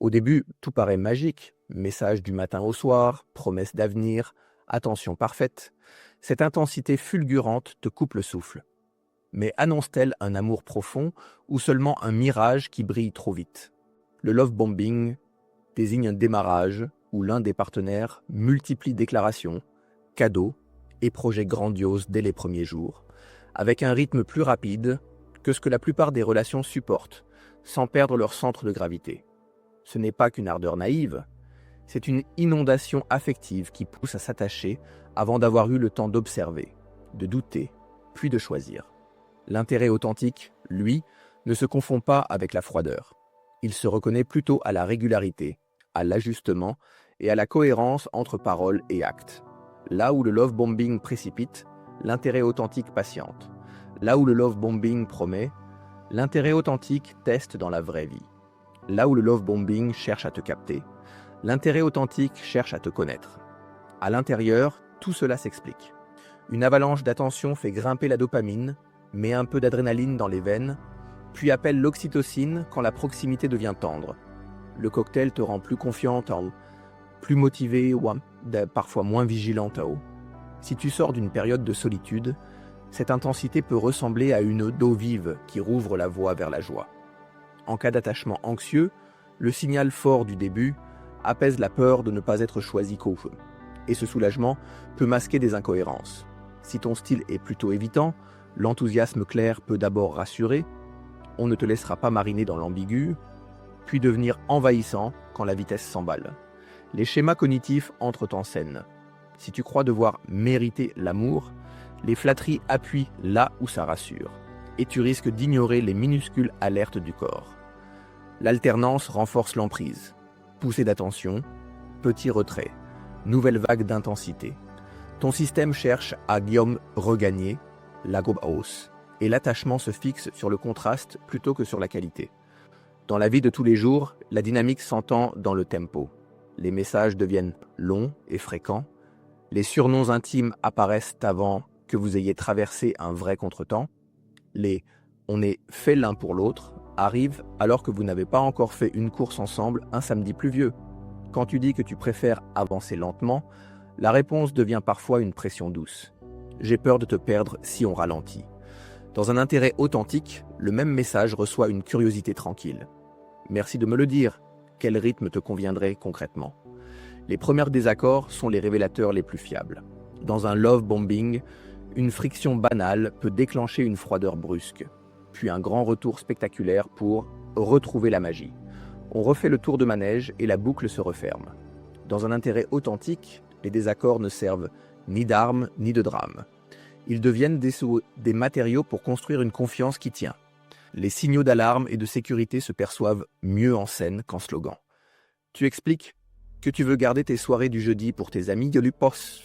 Au début, tout paraît magique. Message du matin au soir, promesse d'avenir, attention parfaite. Cette intensité fulgurante te coupe le souffle. Mais annonce-t-elle un amour profond ou seulement un mirage qui brille trop vite? Le love bombing désigne un démarrage où l'un des partenaires multiplie déclarations, cadeaux et projets grandioses dès les premiers jours, avec un rythme plus rapide que ce que la plupart des relations supportent, sans perdre leur centre de gravité. Ce n'est pas qu'une ardeur naïve, c'est une inondation affective qui pousse à s'attacher avant d'avoir eu le temps d'observer, de douter, puis de choisir. L'intérêt authentique, lui, ne se confond pas avec la froideur. Il se reconnaît plutôt à la régularité, à l'ajustement et à la cohérence entre paroles et actes. Là où le love bombing précipite, l'intérêt authentique patiente. Là où le love bombing promet, l'intérêt authentique teste dans la vraie vie. Là où le love bombing cherche à te capter, l'intérêt authentique cherche à te connaître. À l'intérieur, tout cela s'explique. Une avalanche d'attention fait grimper la dopamine, met un peu d'adrénaline dans les veines, puis appelle l'oxytocine quand la proximité devient tendre. Le cocktail te rend plus confiante, plus motivée ou parfois moins vigilante. Si tu sors d'une période de solitude, cette intensité peut ressembler à une eau vive qui rouvre la voie vers la joie. En cas d'attachement anxieux, le signal fort du début apaise la peur de ne pas être choisi qu'au feu. Et ce soulagement peut masquer des incohérences. Si ton style est plutôt évitant, l'enthousiasme clair peut d'abord rassurer, on ne te laissera pas mariner dans l'ambigu, puis devenir envahissant quand la vitesse s'emballe. Les schémas cognitifs entrent en scène. Si tu crois devoir mériter l'amour, les flatteries appuient là où ça rassure, et tu risques d'ignorer les minuscules alertes du corps. L'alternance renforce l'emprise. Poussée d'attention, petit retrait, nouvelle vague d'intensité. Ton système cherche à regagner la hausse, et l'attachement se fixe sur le contraste plutôt que sur la qualité. Dans la vie de tous les jours, la dynamique s'entend dans le tempo. Les messages deviennent longs et fréquents. Les surnoms intimes apparaissent avant que vous ayez traversé un vrai contretemps. Les « on est fait l'un pour l'autre » arrivent alors que vous n'avez pas encore fait une course ensemble un samedi pluvieux. Quand tu dis que tu préfères avancer lentement, la réponse devient parfois une pression douce. J'ai peur de te perdre si on ralentit. Dans un intérêt authentique, le même message reçoit une curiosité tranquille. Merci de me le dire. Quel rythme te conviendrait concrètement? Les premiers désaccords sont les révélateurs les plus fiables. Dans un love bombing, une friction banale peut déclencher une froideur brusque, puis un grand retour spectaculaire pour retrouver la magie. On refait le tour de manège et la boucle se referme. Dans un intérêt authentique, les désaccords ne servent ni d'armes ni de drame. Ils deviennent des matériaux pour construire une confiance qui tient. Les signaux d'alarme et de sécurité se perçoivent mieux en scène qu'en slogan. Tu expliques que tu veux garder tes soirées du jeudi pour tes amis Galupos.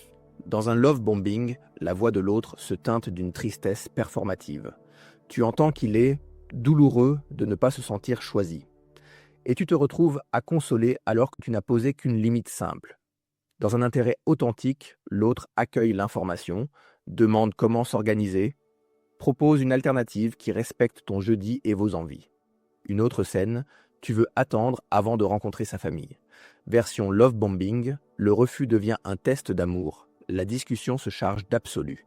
Dans un love bombing, la voix de l'autre se teinte d'une tristesse performative. Tu entends qu'il est douloureux de ne pas se sentir choisi. Et tu te retrouves à consoler alors que tu n'as posé qu'une limite simple. Dans un intérêt authentique, l'autre accueille l'information, demande comment s'organiser, propose une alternative qui respecte ton jeudi et vos envies. Une autre scène, tu veux attendre avant de rencontrer sa famille. Version love bombing, le refus devient un test d'amour. La discussion se charge d'absolu.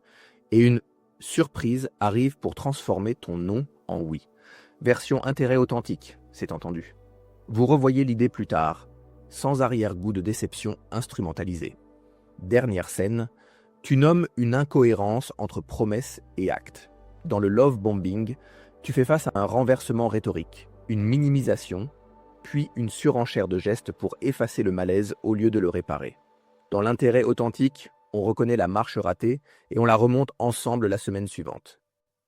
Et une surprise arrive pour transformer ton non en oui. Version intérêt authentique, c'est entendu. Vous revoyez l'idée plus tard, sans arrière-goût de déception instrumentalisée. Dernière scène, tu nommes une incohérence entre promesses et actes. Dans le love bombing, tu fais face à un renversement rhétorique, une minimisation, puis une surenchère de gestes pour effacer le malaise au lieu de le réparer. Dans l'intérêt authentique, on reconnaît la marche ratée et on la remonte ensemble la semaine suivante.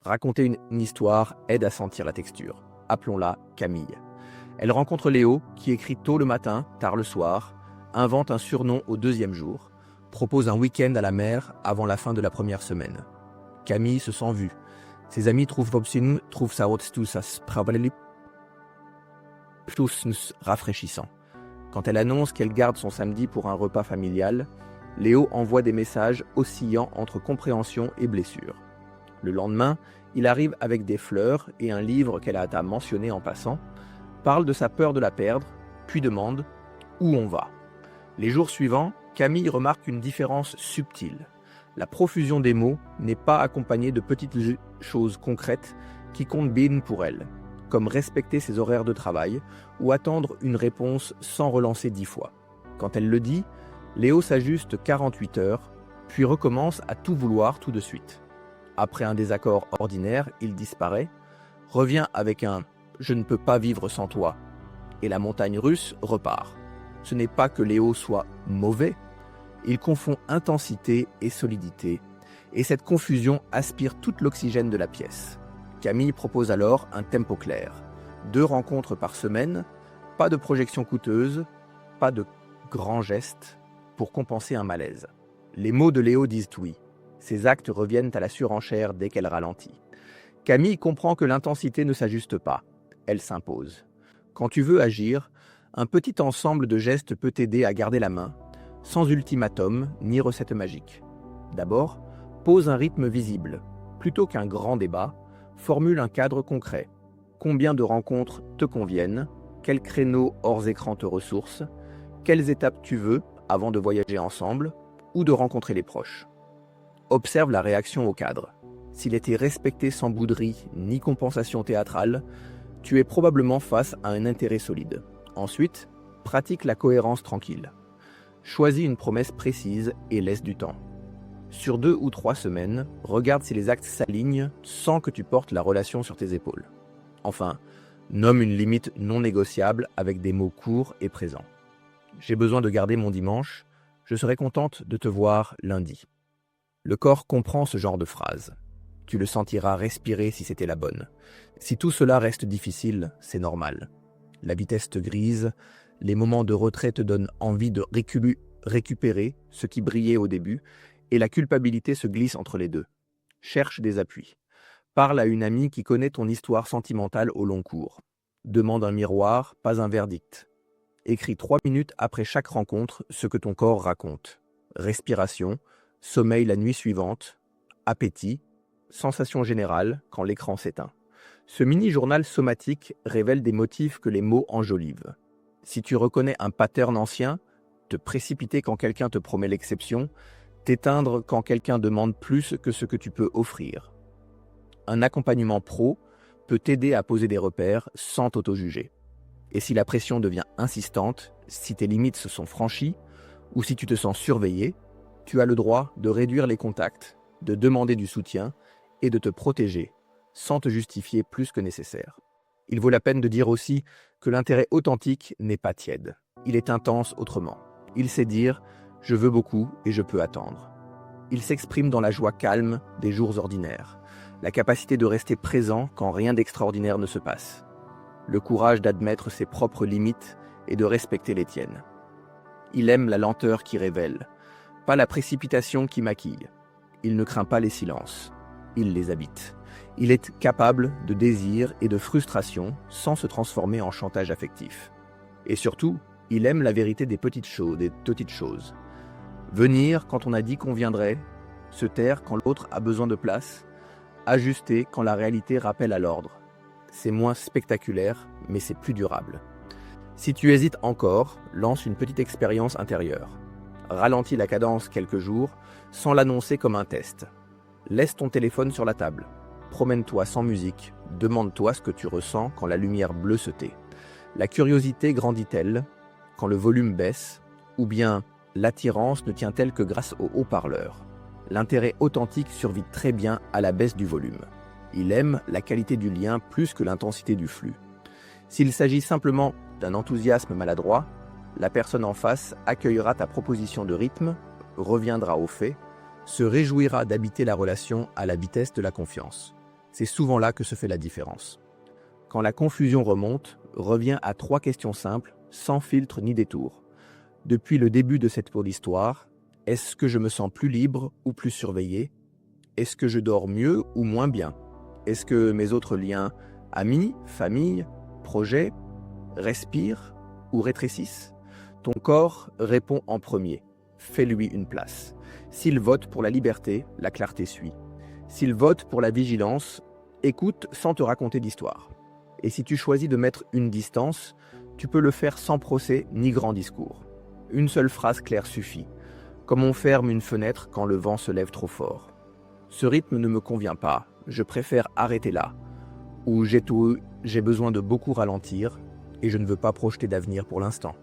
Raconter une histoire aide à sentir la texture. Appelons-la Camille. Elle rencontre Léo, qui écrit tôt le matin, tard le soir, invente un surnom au deuxième jour, propose un week-end à la mer avant la fin de la première semaine. Camille se sent vue. Ses amis trouvent ça rafraîchissant. Quand elle annonce qu'elle garde son samedi pour un repas familial, Léo envoie des messages oscillant entre compréhension et blessure. Le lendemain, il arrive avec des fleurs et un livre qu'elle a mentionné en passant, parle de sa peur de la perdre, puis demande « Où on va ?» Les jours suivants, Camille remarque une différence subtile. La profusion des mots n'est pas accompagnée de petites choses concrètes qui comptent bien pour elle, comme respecter ses horaires de travail ou attendre une réponse sans relancer 10 fois. Quand elle le dit, Léo s'ajuste 48 heures, puis recommence à tout vouloir tout de suite. Après un désaccord ordinaire, il disparaît, revient avec un « je ne peux pas vivre sans toi » et la montagne russe repart. Ce n'est pas que Léo soit mauvais, il confond intensité et solidité, et cette confusion aspire toute l'oxygène de la pièce. Camille propose alors un tempo clair. 2 rencontres par semaine, pas de projection coûteuse, pas de grands gestes pour compenser un malaise. Les mots de Léo disent oui. Ses actes reviennent à la surenchère dès qu'elle ralentit. Camille comprend que l'intensité ne s'ajuste pas, elle s'impose. Quand tu veux agir, un petit ensemble de gestes peut t'aider à garder la main, sans ultimatum ni recette magique. D'abord, pose un rythme visible. Plutôt qu'un grand débat, formule un cadre concret. Combien de rencontres te conviennent? Quels créneaux hors écran te ressourcent? Quelles étapes tu veux avant de voyager ensemble ou de rencontrer les proches? Observe la réaction au cadre. S'il était respecté sans bouderie ni compensation théâtrale, tu es probablement face à un intérêt solide. Ensuite, pratique la cohérence tranquille. Choisis une promesse précise et laisse du temps. Sur 2 ou 3 semaines, regarde si les actes s'alignent sans que tu portes la relation sur tes épaules. Enfin, nomme une limite non négociable avec des mots courts et présents. J'ai besoin de garder mon dimanche, je serai contente de te voir lundi. Le corps comprend ce genre de phrase. Tu le sentiras respirer si c'était la bonne. Si tout cela reste difficile, c'est normal. La vitesse te grise, les moments de retrait te donnent envie de récupérer ce qui brillait au début, et la culpabilité se glisse entre les deux. Cherche des appuis. Parle à une amie qui connaît ton histoire sentimentale au long cours. Demande un miroir, pas un verdict. Écris 3 minutes après chaque rencontre ce que ton corps raconte. Respiration, sommeil la nuit suivante, appétit, sensation générale quand l'écran s'éteint. Ce mini-journal somatique révèle des motifs que les mots enjolivent. Si tu reconnais un pattern ancien, te précipiter quand quelqu'un te promet l'exception, t'éteindre quand quelqu'un demande plus que ce que tu peux offrir. Un accompagnement pro peut t'aider à poser des repères sans t'auto-juger. Et si la pression devient insistante, si tes limites se sont franchies, ou si tu te sens surveillé, tu as le droit de réduire les contacts, de demander du soutien et de te protéger, sans te justifier plus que nécessaire. Il vaut la peine de dire aussi que l'intérêt authentique n'est pas tiède. Il est intense autrement. Il sait dire « je veux beaucoup et je peux attendre ». Il s'exprime dans la joie calme des jours ordinaires, la capacité de rester présent quand rien d'extraordinaire ne se passe, le courage d'admettre ses propres limites et de respecter les tiennes. Il aime la lenteur qui révèle, pas la précipitation qui maquille. Il ne craint pas les silences, il les habite. Il est capable de désir et de frustration sans se transformer en chantage affectif. Et surtout, il aime la vérité des petites choses. Venir quand on a dit qu'on viendrait, se taire quand l'autre a besoin de place, ajuster quand la réalité rappelle à l'ordre. C'est moins spectaculaire, mais c'est plus durable. Si tu hésites encore, lance une petite expérience intérieure. Ralentis la cadence quelques jours, sans l'annoncer comme un test. Laisse ton téléphone sur la table. Promène-toi sans musique, demande-toi ce que tu ressens quand la lumière bleue se tait. La curiosité grandit-elle quand le volume baisse, ou bien l'attirance ne tient-elle que grâce au haut-parleur? L'intérêt authentique survit très bien à la baisse du volume. Il aime la qualité du lien plus que l'intensité du flux. S'il s'agit simplement d'un enthousiasme maladroit, la personne en face accueillera ta proposition de rythme, reviendra aux faits, se réjouira d'habiter la relation à la vitesse de la confiance. C'est souvent là que se fait la différence. Quand la confusion remonte, reviens à 3 questions simples, sans filtre ni détour. Depuis le début de cette cour d'histoire, est-ce que je me sens plus libre ou plus surveillé? Est-ce que je dors mieux ou moins bien? Est-ce que mes autres liens, amis, famille, projets, respirent ou rétrécissent? Ton corps répond en premier. Fais-lui une place. S'il vote pour la liberté, la clarté suit. S'il vote pour la vigilance, écoute sans te raconter d'histoire. Et si tu choisis de mettre une distance, Tu peux le faire sans procès ni grand discours. Une seule phrase claire suffit, comme on ferme une fenêtre quand le vent se lève trop fort. Ce rythme ne me convient pas, je préfère arrêter là, ou j'ai besoin de beaucoup ralentir et je ne veux pas projeter d'avenir pour l'instant.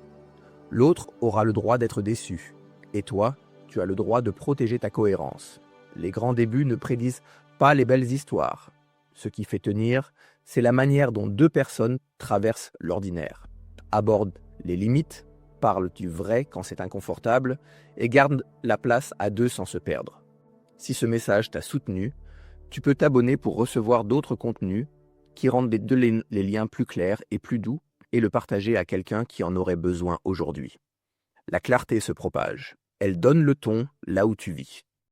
L'autre aura le droit d'être déçu, et toi, tu as le droit de protéger ta cohérence. Les grands débuts ne prédisent pas les belles histoires. Ce qui fait tenir, c'est la manière dont deux personnes traversent l'ordinaire, abordent les limites, parlent du vrai quand c'est inconfortable et gardent la place à deux sans se perdre. Si ce message t'a soutenu, tu peux t'abonner pour recevoir d'autres contenus qui rendent les liens plus clairs et plus doux et le partager à quelqu'un qui en aurait besoin aujourd'hui. La clarté se propage. Elle donne le ton là où tu vis.